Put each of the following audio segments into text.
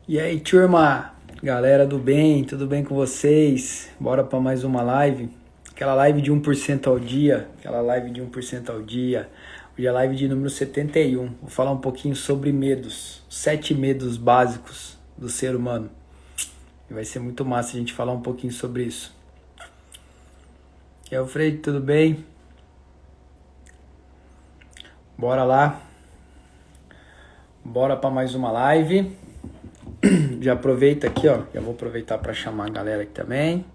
E aí, turma? Galera do bem, tudo bem com vocês? Bora para mais uma live. Aquela live de 1% ao dia, aquela live de 1% ao dia. Hoje é a live de número 71. Vou falar um pouquinho sobre medos, 7 medos básicos do ser humano. E vai ser muito massa a gente falar um pouquinho sobre isso. E aí, Alfredo, tudo bem? Bora lá. Bora para mais uma live. Já aproveita aqui, ó. Já vou aproveitar para chamar a galera aqui também.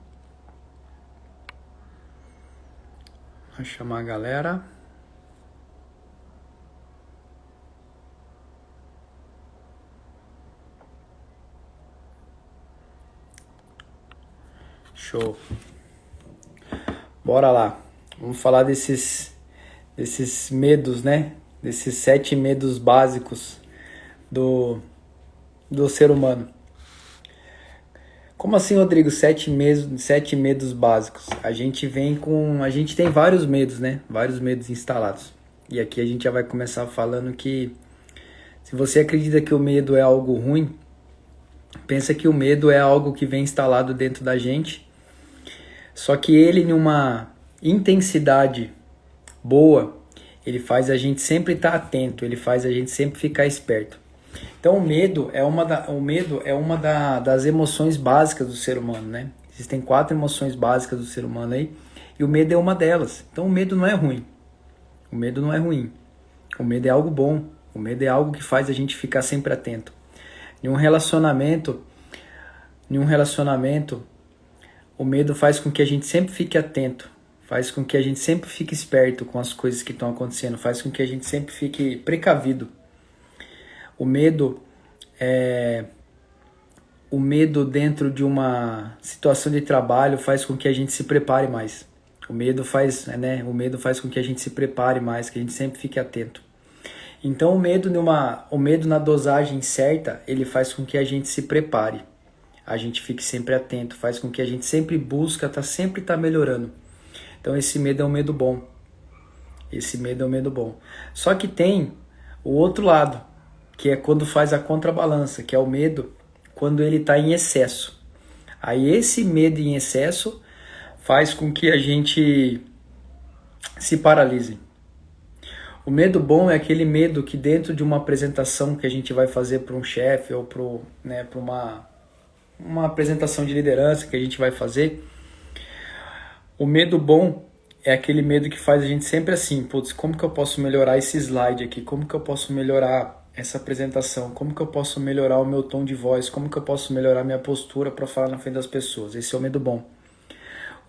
Vou chamar a galera. Show. Bora lá. Vamos falar desses medos, né? Desses 7 medos básicos do ser humano. Como assim, Rodrigo? 7 medos básicos. A gente tem vários medos, né? Vários medos instalados. E aqui a gente já vai começar falando que se você acredita que o medo é algo ruim, pensa que o medo é algo que vem instalado dentro da gente. Só que ele, numa intensidade boa, ele faz a gente sempre estar atento, ele faz a gente sempre ficar esperto. Então o medo é uma das emoções básicas do ser humano, né? Existem 4 emoções básicas do ser humano aí, e o medo é uma delas. Então o medo não é ruim. O medo não é ruim. O medo é algo bom. O medo é algo que faz a gente ficar sempre atento. Em um relacionamento, o medo faz com que a gente sempre fique atento, faz com que a gente sempre fique esperto com as coisas que estão acontecendo, faz com que a gente sempre fique precavido. O medo dentro de uma situação de trabalho faz com que a gente se prepare mais. O medo faz com que a gente se prepare mais, que a gente sempre fique atento. Então o medo na dosagem certa, ele faz com que a gente se prepare. A gente fique sempre atento, faz com que a gente sempre busca, sempre tá melhorando. Então esse medo é um medo bom. Esse medo é um medo bom. Só que tem o outro lado, que é quando faz a contrabalança, que é o medo quando ele está em excesso. Aí esse medo em excesso faz com que a gente se paralise. O medo bom é aquele medo que dentro de uma apresentação que a gente vai fazer para um chefe ou para uma apresentação de liderança que a gente vai fazer, o medo bom é aquele medo que faz a gente sempre assim, putz, como que eu posso melhorar esse slide aqui? Como que eu posso melhorar essa apresentação? Como que eu posso melhorar o meu tom de voz? Como que eu posso melhorar minha postura para falar na frente das pessoas? Esse é o medo bom.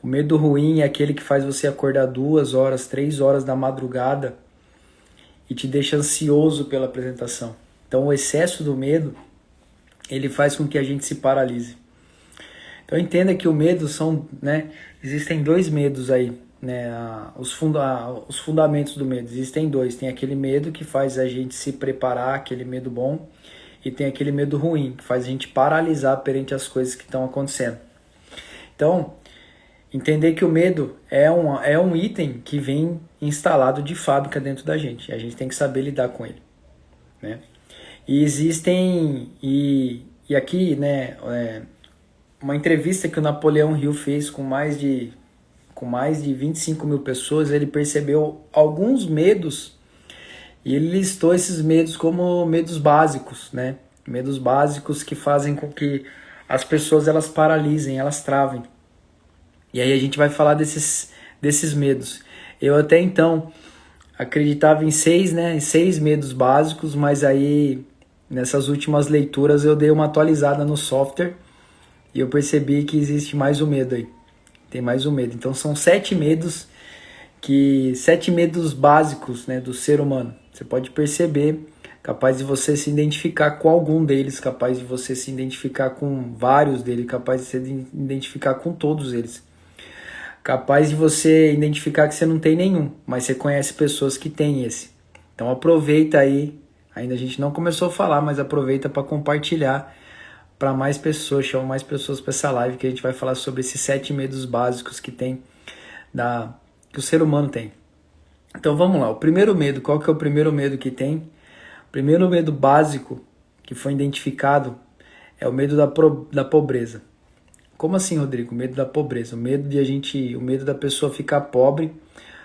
O medo ruim é aquele que faz você acordar 2 horas, 3 horas da madrugada e te deixa ansioso pela apresentação. Então o excesso do medo, ele faz com que a gente se paralise. Então entenda que o medo existem 2 medos aí, né? Os fundamentos do medo, existem 2. Tem aquele medo que faz a gente se preparar, aquele medo bom, e tem aquele medo ruim, que faz a gente paralisar perante as coisas que estão acontecendo. Então, entender que o medo é um item que vem instalado de fábrica dentro da gente, e a gente tem que saber lidar com ele, né? E aqui, né, uma entrevista que o Napoleão Hill fez com mais de 25 mil pessoas, ele percebeu alguns medos e ele listou esses medos como medos básicos, né? Medos básicos que fazem com que as pessoas elas paralisem, elas travem. E aí a gente vai falar desses medos. Eu até então acreditava em 6, né? Em 6 medos básicos, mas aí nessas últimas leituras eu dei uma atualizada no software e eu percebi que existe mais um medo aí. Tem mais um medo. Então são 7 medos 7 medos básicos, né, do ser humano. Você pode perceber, capaz de você se identificar com algum deles, capaz de você se identificar com vários deles, capaz de se identificar com todos eles. Capaz de você identificar que você não tem nenhum, mas você conhece pessoas que têm esse. Então aproveita aí, ainda a gente não começou a falar, mas aproveita para compartilhar para mais pessoas, chama mais pessoas para essa live que a gente vai falar sobre esses 7 medos básicos que tem que o ser humano tem. Então vamos lá, o primeiro medo, qual que é o primeiro medo que tem? O primeiro medo básico que foi identificado É o medo da pobreza. Como assim, Rodrigo? O medo da pobreza. O medo da pessoa ficar pobre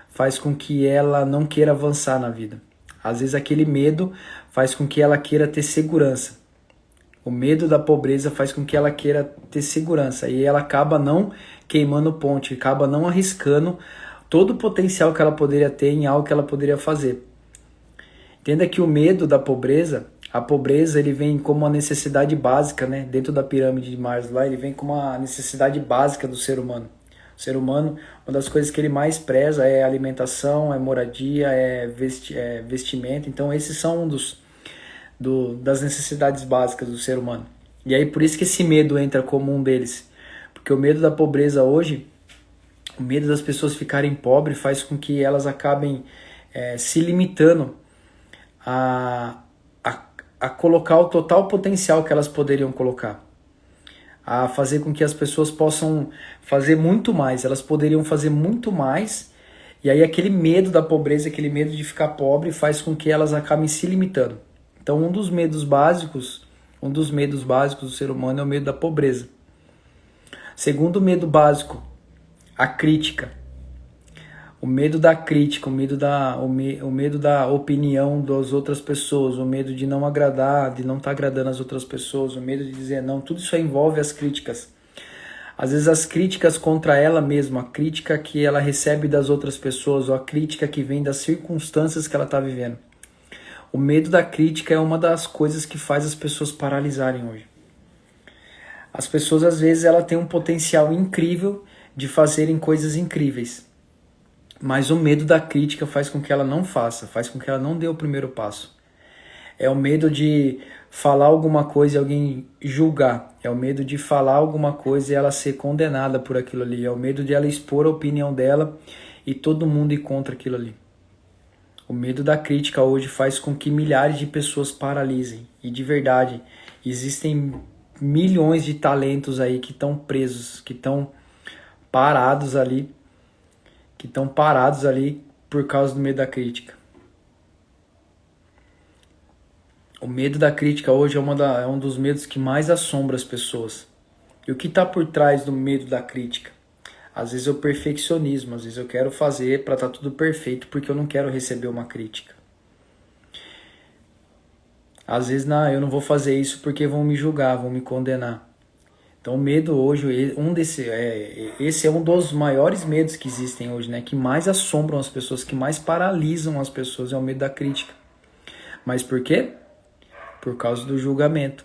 faz com que ela não queira avançar na vida. Às vezes aquele medo faz com que ela queira ter segurança. O medo da pobreza faz com que ela queira ter segurança e ela acaba não queimando ponte, acaba não arriscando todo o potencial que ela poderia ter em algo que ela poderia fazer. Entenda que o medo da pobreza, a pobreza ele vem como uma necessidade básica, né? Dentro da pirâmide de Maslow, ele vem como uma necessidade básica do ser humano. O ser humano, uma das coisas que ele mais preza é alimentação, é moradia, é vestimento. Então esses são das necessidades básicas do ser humano. E aí por isso que esse medo entra como um deles. Porque o medo da pobreza hoje, o medo das pessoas ficarem pobres faz com que elas acabem se limitando a colocar o total potencial que elas poderiam colocar. A fazer com que as pessoas possam fazer muito mais. Elas poderiam fazer muito mais. E aí aquele medo da pobreza, aquele medo de ficar pobre faz com que elas acabem se limitando. Então um dos medos básicos do ser humano é o medo da pobreza. Segundo medo básico, a crítica. O medo da crítica, o medo da opinião das outras pessoas, o medo de não agradar, de não estar agradando as outras pessoas, o medo de dizer não, tudo isso envolve as críticas. Às vezes as críticas contra ela mesma, a crítica que ela recebe das outras pessoas, ou a crítica que vem das circunstâncias que ela está vivendo. O medo da crítica é uma das coisas que faz as pessoas paralisarem hoje. As pessoas às vezes ela têm um potencial incrível de fazerem coisas incríveis. Mas o medo da crítica faz com que ela não faça, faz com que ela não dê o primeiro passo. É o medo de falar alguma coisa e alguém julgar. É o medo de falar alguma coisa e ela ser condenada por aquilo ali. É o medo de ela expor a opinião dela e todo mundo ir contra aquilo ali. O medo da crítica hoje faz com que milhares de pessoas paralisem. E de verdade, existem milhões de talentos aí que estão presos, que estão parados ali por causa do medo da crítica. O medo da crítica hoje é um dos medos que mais assombra as pessoas. E o que está por trás do medo da crítica? Às vezes é o perfeccionismo, às vezes eu quero fazer para estar tudo perfeito porque eu não quero receber uma crítica. Às vezes eu não vou fazer isso porque vão me julgar, vão me condenar. Então o medo hoje, esse é um dos maiores medos que existem hoje, né? Que mais assombram as pessoas, que mais paralisam as pessoas, é o medo da crítica. Mas por quê? Por causa do julgamento.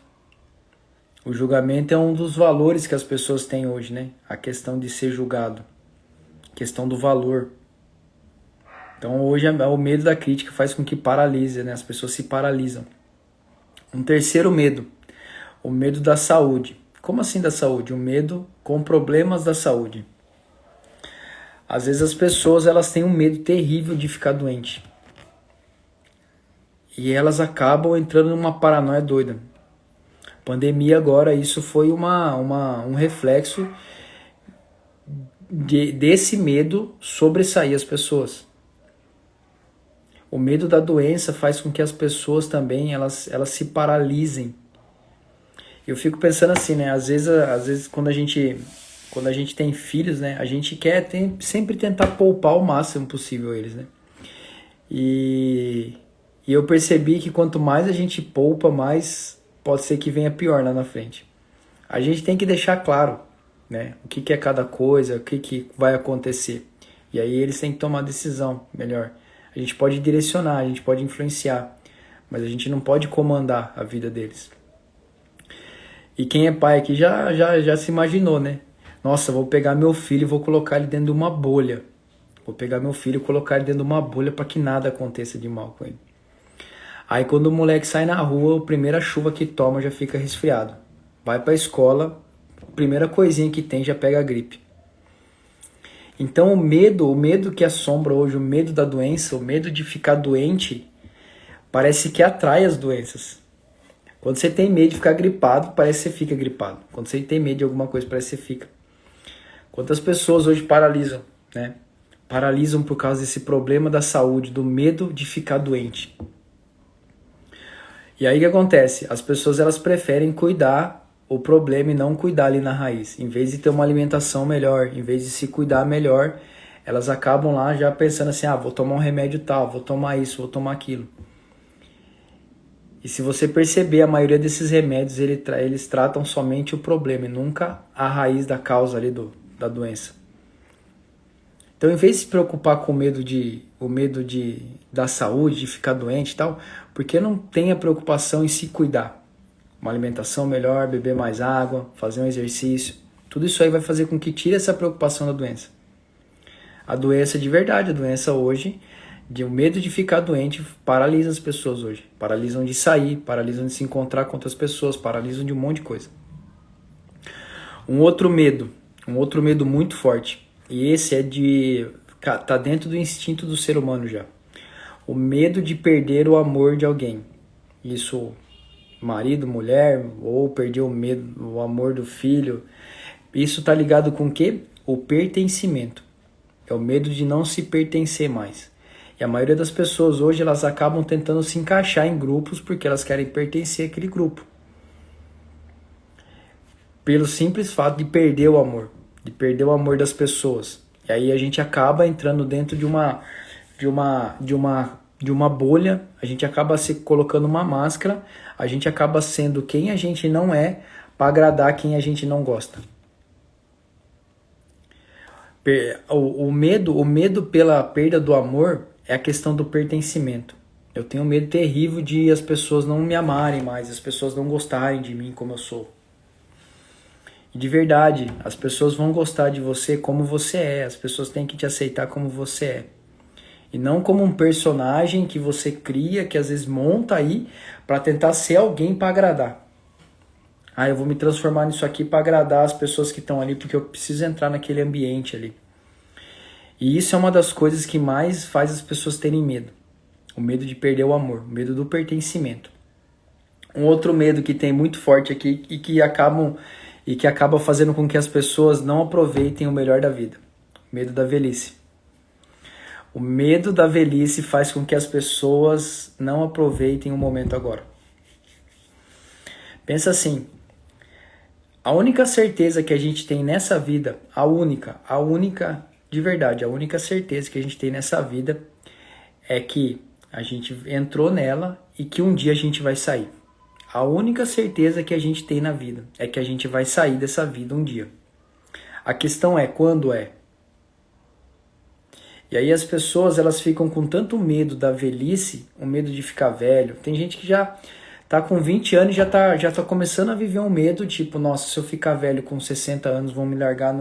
O julgamento é um dos valores que as pessoas têm hoje, né? A questão de ser julgado, a questão do valor. Então hoje o medo da crítica faz com que paralise, né? As pessoas se paralisam. Um terceiro medo, o medo da saúde. Como assim da saúde? O medo com problemas da saúde. Às vezes as pessoas elas têm um medo terrível de ficar doente. E elas acabam entrando numa paranoia doida. Pandemia agora, isso foi um reflexo desse medo sobressair as pessoas. O medo da doença faz com que as pessoas também elas se paralisem. Eu fico pensando assim, né? Às vezes quando a gente tem filhos, né? A gente quer sempre tentar poupar o máximo possível eles, né? E eu percebi que quanto mais a gente poupa, mais pode ser que venha pior lá na frente. A gente tem que deixar claro, né? O que é cada coisa, o que vai acontecer. E aí eles têm que tomar a decisão melhor. A gente pode direcionar, a gente pode influenciar, mas a gente não pode comandar a vida deles. E quem é pai aqui já se imaginou, né? Nossa, vou pegar meu filho e vou colocar ele dentro de uma bolha. Vou pegar meu filho e colocar ele dentro de uma bolha para que nada aconteça de mal com ele. Aí quando o moleque sai na rua, a primeira chuva que toma já fica resfriado. Vai para a escola, a primeira coisinha que tem já pega a gripe. Então o medo que assombra hoje, o medo da doença, o medo de ficar doente, parece que atrai as doenças. Quando você tem medo de ficar gripado, parece que você fica gripado. Quando você tem medo de alguma coisa, parece que você fica. Quantas pessoas hoje paralisam, né? Paralisam por causa desse problema da saúde, do medo de ficar doente. E aí o que acontece? As pessoas elas preferem cuidar o problema e não cuidar ali na raiz. Em vez de ter uma alimentação melhor, em vez de se cuidar melhor, elas acabam lá já pensando assim, vou tomar um remédio tal, vou tomar isso, vou tomar aquilo. E se você perceber, a maioria desses remédios, eles tratam somente o problema e nunca a raiz da causa ali da doença. Então, em vez de se preocupar com o medo da saúde, de ficar doente e tal, por que não tem a preocupação em se cuidar? Uma alimentação melhor, beber mais água, fazer um exercício. Tudo isso aí vai fazer com que tire essa preocupação da doença. A doença de verdade, a doença hoje, o medo de ficar doente, paralisa as pessoas hoje. Paralisam de sair, paralisam de se encontrar com outras pessoas, paralisam de um monte de coisa. Um outro medo muito forte. E esse tá dentro do instinto do ser humano já. O medo de perder o amor de alguém. Isso, marido, mulher, ou perder o amor do filho. Isso tá ligado com o quê? O pertencimento. É o medo de não se pertencer mais. E a maioria das pessoas hoje, elas acabam tentando se encaixar em grupos porque elas querem pertencer àquele grupo. Pelo simples fato de perder o amor. De perder o amor das pessoas. E aí a gente acaba entrando dentro de uma bolha, a gente acaba se colocando uma máscara, a gente acaba sendo quem a gente não é para agradar quem a gente não gosta. O medo pela perda do amor é a questão do pertencimento. Eu tenho um medo terrível de as pessoas não me amarem mais, as pessoas não gostarem de mim como eu sou. E de verdade, as pessoas vão gostar de você como você é, as pessoas têm que te aceitar como você é. E não como um personagem que você cria, que às vezes monta aí para tentar ser alguém para agradar. Eu vou me transformar nisso aqui para agradar as pessoas que estão ali, porque eu preciso entrar naquele ambiente ali. E isso é uma das coisas que mais faz as pessoas terem medo. O medo de perder o amor, o medo do pertencimento. Um outro medo que tem muito forte aqui e que acaba fazendo com que as pessoas não aproveitem o melhor da vida. O medo da velhice. O medo da velhice faz com que as pessoas não aproveitem o momento agora. Pensa assim, a única certeza que a gente tem nessa vida, a única de verdade, a única certeza que a gente tem nessa vida é que a gente entrou nela e que um dia a gente vai sair. A única certeza que a gente tem na vida é que a gente vai sair dessa vida um dia. A questão é quando é. E aí as pessoas, elas ficam com tanto medo da velhice, o medo de ficar velho. Tem gente que já tá com 20 anos e já tá começando a viver um medo, tipo, nossa, se eu ficar velho com 60 anos, vão me largar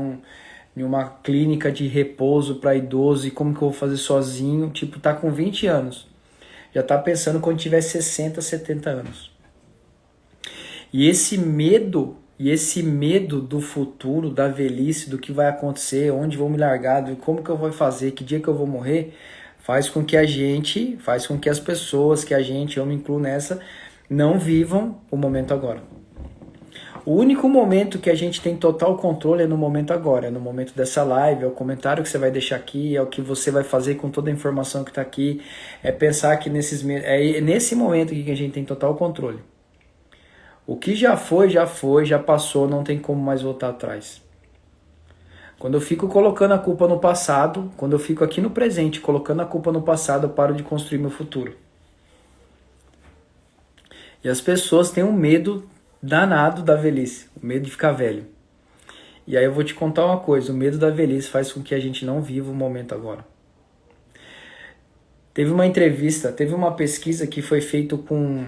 em uma clínica de repouso para idoso e como que eu vou fazer sozinho? Tipo, tá com 20 anos. Já tá pensando quando tiver 60, 70 anos. E esse medo do futuro, da velhice, do que vai acontecer, onde vão me largar, de como que eu vou fazer, que dia que eu vou morrer, faz com que as pessoas, eu me incluo nessa, não vivam o momento agora. O único momento que a gente tem total controle é no momento agora, é no momento dessa live, é o comentário que você vai deixar aqui, é o que você vai fazer com toda a informação que está aqui, é pensar que é nesse momento aqui que a gente tem total controle. O que já foi, já passou, não tem como mais voltar atrás. Quando eu fico colocando a culpa no passado, quando eu fico aqui no presente colocando a culpa no passado, eu paro de construir meu futuro. E as pessoas têm um medo danado da velhice, o medo de ficar velho. E aí eu vou te contar uma coisa, o medo da velhice faz com que a gente não viva o momento agora. Teve uma pesquisa que foi feita com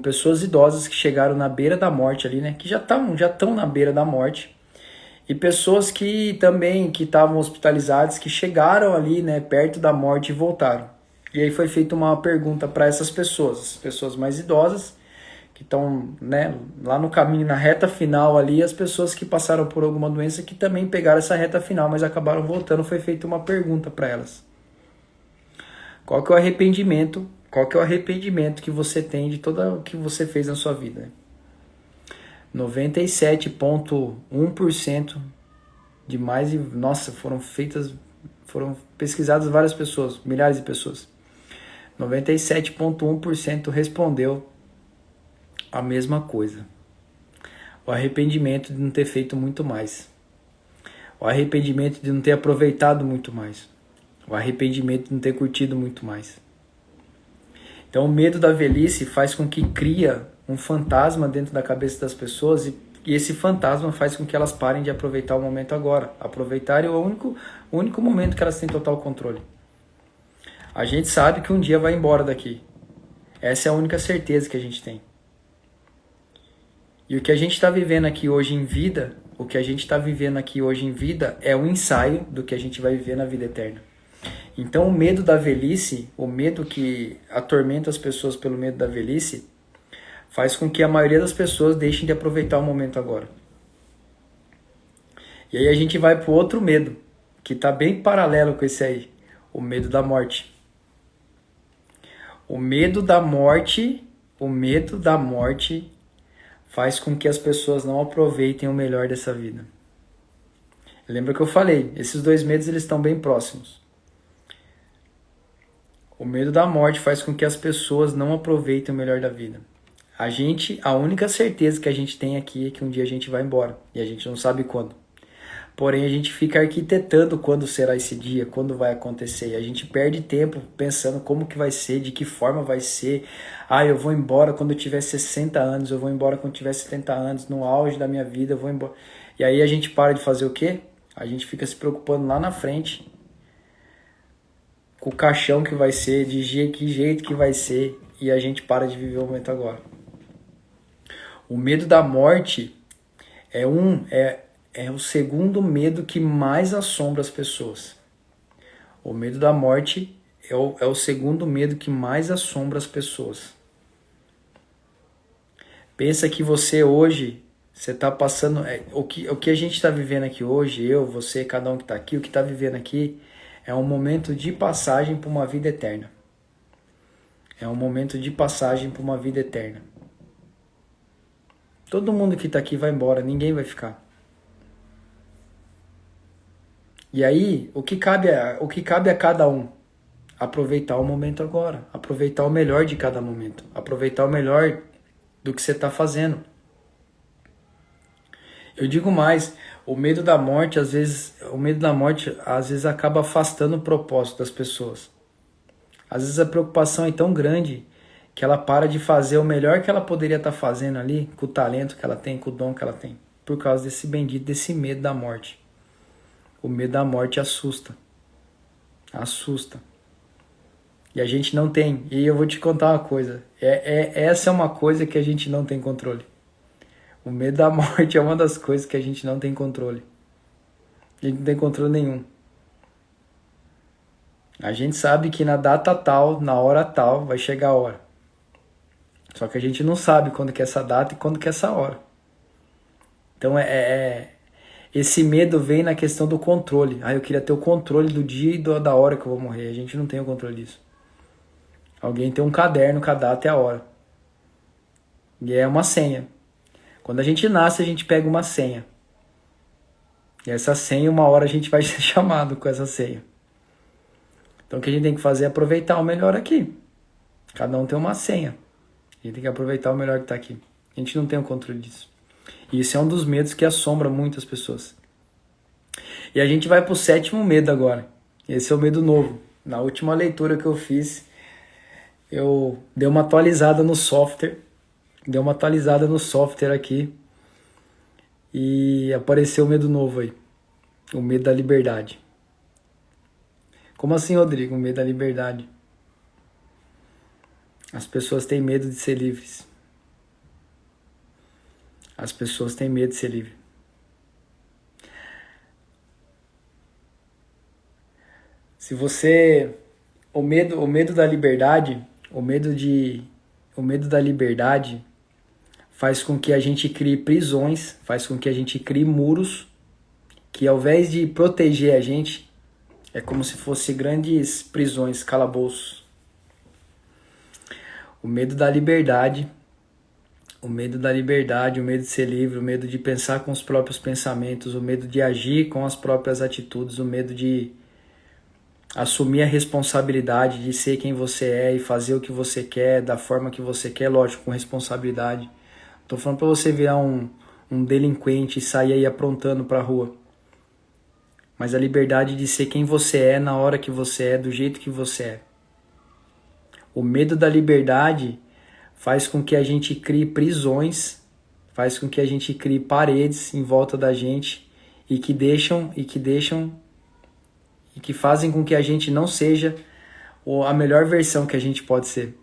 pessoas idosas que chegaram na beira da morte ali, né? Que já estão na beira da morte. E pessoas que estavam hospitalizadas, que chegaram ali, né, perto da morte e voltaram. E aí foi feita uma pergunta para essas pessoas, as pessoas mais idosas, que estão, né, lá no caminho, na reta final ali, as pessoas que passaram por alguma doença que também pegaram essa reta final, mas acabaram voltando, foi feita uma pergunta para elas. Qual que é o arrependimento que você tem de tudo o que você fez na sua vida? 97,1% de mais de... Nossa, foram pesquisadas várias pessoas, milhares de pessoas. 97,1% respondeu a mesma coisa. O arrependimento de não ter feito muito mais. O arrependimento de não ter aproveitado muito mais. O arrependimento de não ter curtido muito mais. Então o medo da velhice faz com que cria um fantasma dentro da cabeça das pessoas e esse fantasma faz com que elas parem de aproveitar o momento agora. Aproveitar é o único momento que elas têm total controle. A gente sabe que um dia vai embora daqui. Essa é a única certeza que a gente tem. E o que a gente está vivendo aqui hoje em vida, é um ensaio do que a gente vai viver na vida eterna. Então o medo da velhice, o medo que atormenta as pessoas pelo medo da velhice, faz com que a maioria das pessoas deixem de aproveitar o momento agora. E aí a gente vai para o outro medo, que está bem paralelo com esse aí, o medo da morte. O medo da morte faz com que as pessoas não aproveitem o melhor dessa vida. Lembra que eu falei, esses dois medos eles estão bem próximos. O medo da morte faz com que as pessoas não aproveitem o melhor da vida. A única certeza que a gente tem aqui é que um dia a gente vai embora, e a gente não sabe quando. Porém, a gente fica arquitetando quando será esse dia, quando vai acontecer. E a gente perde tempo pensando como que vai ser, de que forma vai ser. Eu vou embora quando eu tiver 60 anos, eu vou embora quando eu tiver 70 anos, no auge da minha vida, eu vou embora. E aí a gente para de fazer o quê? A gente fica se preocupando lá na frente, com o caixão que vai ser, que jeito que vai ser, e a gente para de viver o momento agora. O medo da morte é o segundo medo que mais assombra as pessoas. O medo da morte é o segundo medo que mais assombra as pessoas. Pensa que você hoje, você está passando... O que a gente está vivendo aqui hoje, eu, você, cada um que está aqui, o que está vivendo aqui, é um momento de passagem para uma vida eterna. É um momento de passagem para uma vida eterna. Todo mundo que está aqui vai embora, ninguém vai ficar. E aí, o que cabe a cada um? Aproveitar o momento agora. Aproveitar o melhor de cada momento. Aproveitar o melhor do que você está fazendo. Eu digo mais, o medo da morte às vezes acaba afastando o propósito das pessoas. Às vezes a preocupação é tão grande que ela para de fazer o melhor que ela poderia estar fazendo ali, com o talento que ela tem, com o dom que ela tem, por causa desse medo da morte. O medo da morte assusta. Assusta. E a gente não tem. E eu vou te contar uma coisa. Essa é uma coisa que a gente não tem controle. O medo da morte é uma das coisas que a gente não tem controle. A gente não tem controle nenhum. A gente sabe que na data tal, na hora tal, vai chegar a hora. Só que a gente não sabe quando que é essa data e quando que é essa hora. Então esse medo vem na questão do controle. Eu queria ter o controle do dia e da hora que eu vou morrer. A gente não tem o controle disso. Alguém tem um caderno com a data e a hora. E é uma senha. Quando a gente nasce, a gente pega uma senha. E essa senha, uma hora a gente vai ser chamado com essa senha. Então o que a gente tem que fazer é aproveitar o melhor aqui. Cada um tem uma senha. A gente tem que aproveitar o melhor que está aqui. A gente não tem o controle disso. E esse é um dos medos que assombra muitas pessoas. E a gente vai para o 7º medo agora. Esse é o medo novo. Na última leitura que eu fiz, eu dei uma atualizada no software. Aqui. E apareceu o medo novo aí. O medo da liberdade. Como assim, Rodrigo? O medo da liberdade. As pessoas têm medo de ser livres. As pessoas têm medo de ser livres. Se você... O medo da liberdade, o medo da liberdade faz com que a gente crie prisões, faz com que a gente crie muros, que ao invés de proteger a gente, é como se fossem grandes prisões, calabouços. O medo da liberdade, o medo de ser livre, o medo de pensar com os próprios pensamentos, o medo de agir com as próprias atitudes, o medo de assumir a responsabilidade de ser quem você é e fazer o que você quer, da forma que você quer, lógico, com responsabilidade. Tô falando para você virar um um delinquente e sair aí aprontando pra rua. Mas a liberdade de ser quem você é na hora que você é, do jeito que você é. O medo da liberdade faz com que a gente crie prisões, faz com que a gente crie paredes em volta da gente e que fazem com que a gente não seja a melhor versão que a gente pode ser.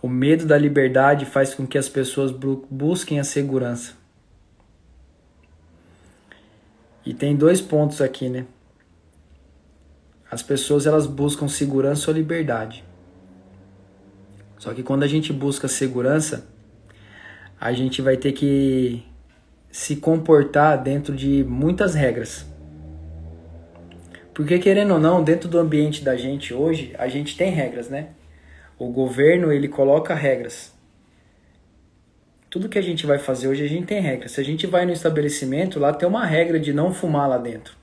O medo da liberdade faz com que as pessoas busquem a segurança. E tem 2 pontos aqui, né? As pessoas, elas buscam segurança ou liberdade. Só que quando a gente busca segurança, a gente vai ter que se comportar dentro de muitas regras. Porque, querendo ou não, dentro do ambiente da gente hoje, a gente tem regras, né? O governo, ele coloca regras. Tudo que a gente vai fazer hoje, a gente tem regras. Se a gente vai no estabelecimento, lá tem uma regra de não fumar lá dentro.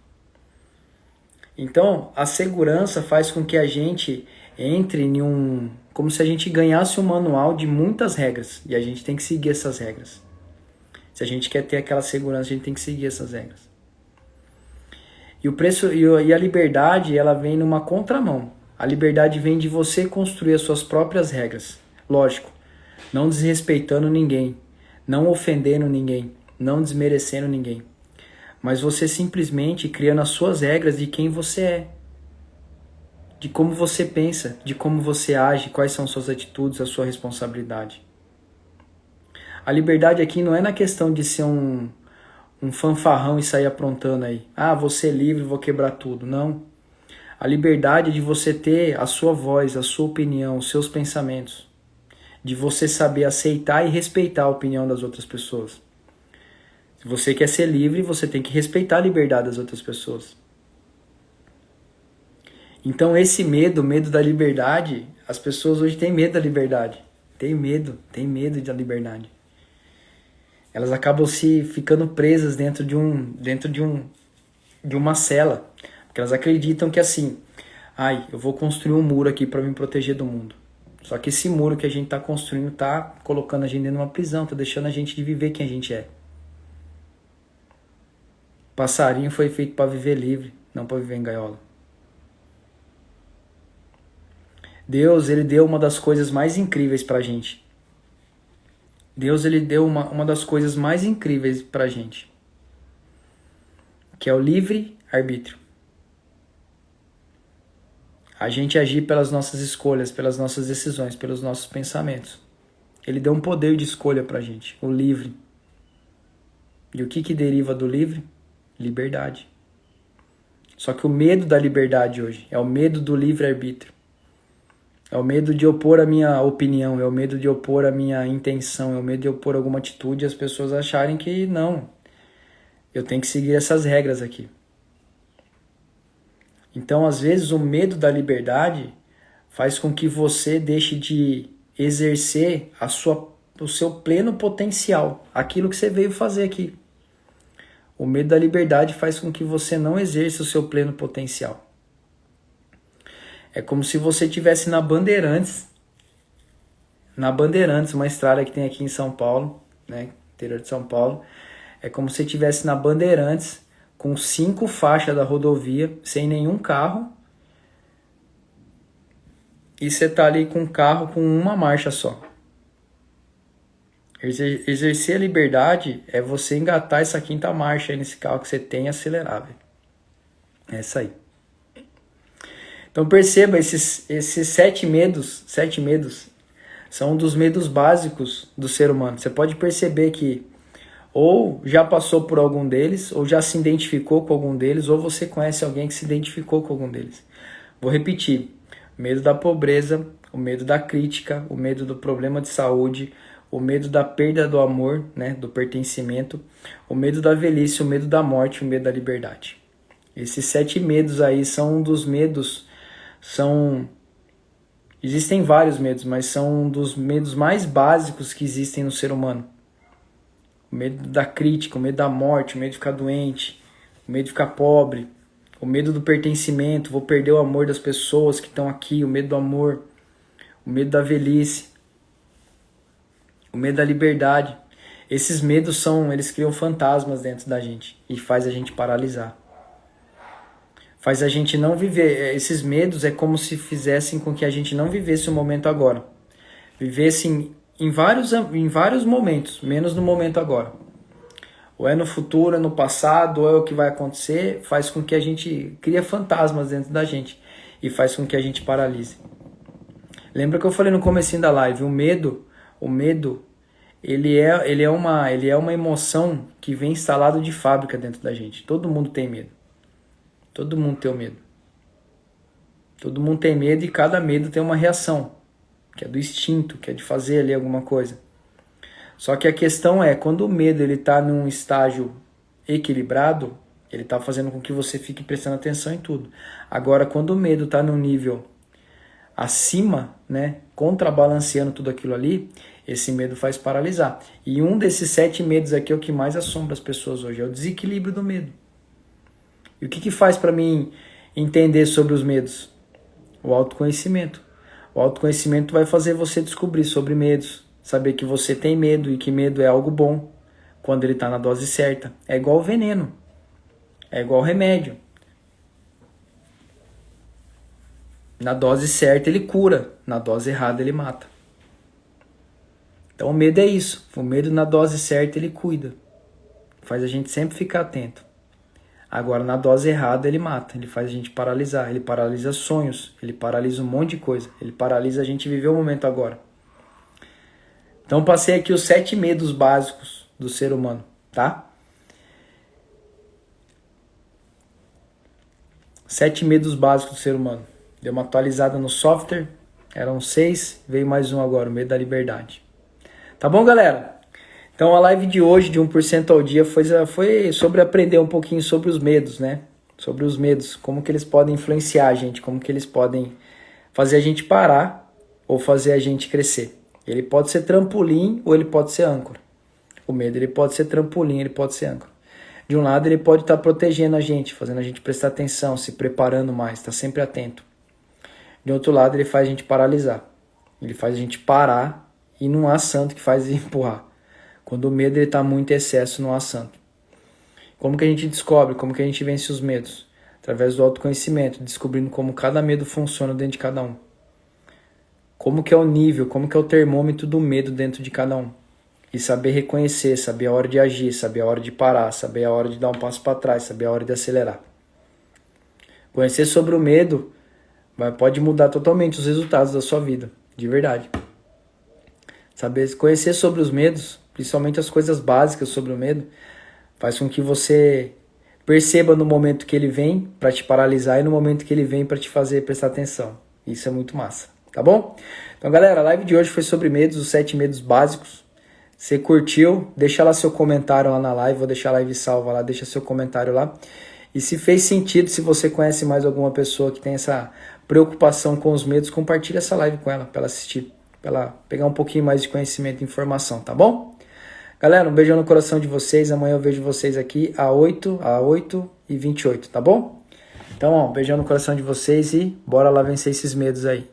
Então, a segurança faz com que a gente entre em como se a gente ganhasse um manual de muitas regras. E a gente tem que seguir essas regras. Se a gente quer ter aquela segurança, a gente tem que seguir essas regras. E a liberdade, ela vem numa contramão. A liberdade vem de você construir as suas próprias regras. Lógico, não desrespeitando ninguém, não ofendendo ninguém, não desmerecendo ninguém. Mas você simplesmente criando as suas regras de quem você é. De como você pensa, de como você age, quais são suas atitudes, a sua responsabilidade. A liberdade aqui não é na questão de ser um fanfarrão e sair aprontando aí. Ah, vou ser livre, vou quebrar tudo. Não. A liberdade é de você ter a sua voz, a sua opinião, os seus pensamentos. De você saber aceitar e respeitar a opinião das outras pessoas. Se você quer ser livre, você tem que respeitar a liberdade das outras pessoas. Então esse medo da liberdade, as pessoas hoje têm medo da liberdade. Tem medo da liberdade. Elas acabam se ficando presas dentro de uma cela. Porque elas acreditam que assim, eu vou construir um muro aqui para me proteger do mundo. Só que esse muro que a gente está construindo está colocando a gente dentro de uma prisão, está deixando a gente de viver quem a gente é. Passarinho foi feito para viver livre, não para viver em gaiola. Deus, ele deu uma das coisas mais incríveis pra gente. Deus, ele deu uma das coisas mais incríveis pra gente. Que é o livre-arbítrio. A gente agir pelas nossas escolhas, pelas nossas decisões, pelos nossos pensamentos. Ele deu um poder de escolha pra gente, o livre. E o que deriva do livre? Liberdade. Só que o medo da liberdade hoje é o medo do livre-arbítrio. É o medo de opor a minha opinião, é o medo de opor a minha intenção, é o medo de opor alguma atitude e as pessoas acharem que não, eu tenho que seguir essas regras aqui. Então, às vezes, o medo da liberdade faz com que você deixe de exercer o seu pleno potencial, aquilo que você veio fazer aqui. O medo da liberdade faz com que você não exerça o seu pleno potencial. É como se você estivesse na Bandeirantes, uma estrada que tem aqui em São Paulo, né, interior de São Paulo. É como se você estivesse na Bandeirantes, com 5 faixas da rodovia, sem nenhum carro, e você tá ali com um carro com uma marcha só. Exercer a liberdade é você engatar essa 5ª marcha aí nesse carro que você tem e acelerar, velho. É isso aí. Então perceba, esses 7 medos são um dos medos básicos do ser humano. Você pode perceber que ou já passou por algum deles, ou já se identificou com algum deles, ou você conhece alguém que se identificou com algum deles. Vou repetir: o medo da pobreza, o medo da crítica, o medo do problema de saúde, o medo da perda do amor, né, do pertencimento, o medo da velhice, o medo da morte, o medo da liberdade. Esses 7 medos aí são um dos medos. Existem vários medos, mas são um dos medos mais básicos que existem no ser humano. O medo da crítica, o medo da morte, o medo de ficar doente, o medo de ficar pobre, o medo do pertencimento, vou perder o amor das pessoas que estão aqui, o medo do amor, o medo da velhice, O medo da liberdade. Esses medos eles criam fantasmas dentro da gente e faz a gente paralisar. Faz a gente não viver. Esses medos é como se fizessem com que a gente não vivesse o momento agora. Vivesse em vários momentos, menos no momento agora. Ou é no futuro, é no passado, ou é o que vai acontecer, faz com que a gente cria fantasmas dentro da gente e faz com que a gente paralise. Lembra que eu falei no comecinho da live, o medo, ele é uma emoção que vem instalado de fábrica dentro da gente. Todo mundo tem medo. Todo mundo tem medo. Todo mundo tem medo e cada medo tem uma reação, que é do instinto, que é de fazer ali alguma coisa. Só que a questão é, quando o medo está num estágio equilibrado, ele está fazendo com que você fique prestando atenção em tudo. Agora, quando o medo está num nível acima, né, contrabalanceando tudo aquilo ali, esse medo faz paralisar. E um desses 7 medos aqui é o que mais assombra as pessoas hoje, é o desequilíbrio do medo. E o que faz para mim entender sobre os medos? O autoconhecimento. O autoconhecimento vai fazer você descobrir sobre medos, saber que você tem medo e que medo é algo bom quando ele está na dose certa. É igual o veneno, é igual o remédio. Na dose certa ele cura, na dose errada ele mata. Então o medo é isso, o medo na dose certa ele cuida, faz a gente sempre ficar atento. Agora na dose errada ele mata, ele faz a gente paralisar, ele paralisa sonhos, ele paralisa um monte de coisa, ele paralisa a gente viver o momento agora. Então passei aqui os 7 medos básicos do ser humano, tá? 7 medos básicos do ser humano. Deu uma atualizada no software, eram 6, veio mais um agora, o medo da liberdade. Tá bom, galera? Então a live de hoje, de 1% ao dia, foi sobre aprender um pouquinho sobre os medos, né? Sobre os medos, como que eles podem influenciar a gente, como que eles podem fazer a gente parar ou fazer a gente crescer. Ele pode ser trampolim ou ele pode ser âncora. O medo ele pode ser trampolim, ele pode ser âncora. De um lado ele pode estar protegendo a gente, fazendo a gente prestar atenção, se preparando mais, estar sempre atento. De outro lado ele faz a gente paralisar. Ele faz a gente parar e não há santo que faz empurrar. Quando o medo está muito em excesso, não há santo. Como que a gente descobre? Como que a gente vence os medos? Através do autoconhecimento, descobrindo como cada medo funciona dentro de cada um. Como que é o nível, como que é o termômetro do medo dentro de cada um. E saber reconhecer, saber a hora de agir, saber a hora de parar, saber a hora de dar um passo para trás, saber a hora de acelerar. Conhecer sobre o medo pode mudar totalmente os resultados da sua vida, de verdade. Saber conhecer sobre os medos, principalmente as coisas básicas sobre o medo, faz com que você perceba no momento que ele vem para te paralisar e no momento que ele vem para te fazer prestar atenção. Isso é muito massa, tá bom? Então, galera, a live de hoje foi sobre medos, os 7 medos básicos. Você curtiu? Deixa lá seu comentário lá na live, vou deixar a live salva lá, deixa seu comentário lá. E se fez sentido, se você conhece mais alguma pessoa que tem essa preocupação com os medos, compartilha essa live com ela, para ela assistir, para ela pegar um pouquinho mais de conhecimento e informação, tá bom? Galera, um beijão no coração de vocês. Amanhã eu vejo vocês aqui às 8h28, tá bom? Então, um beijão no coração de vocês e bora lá vencer esses medos aí.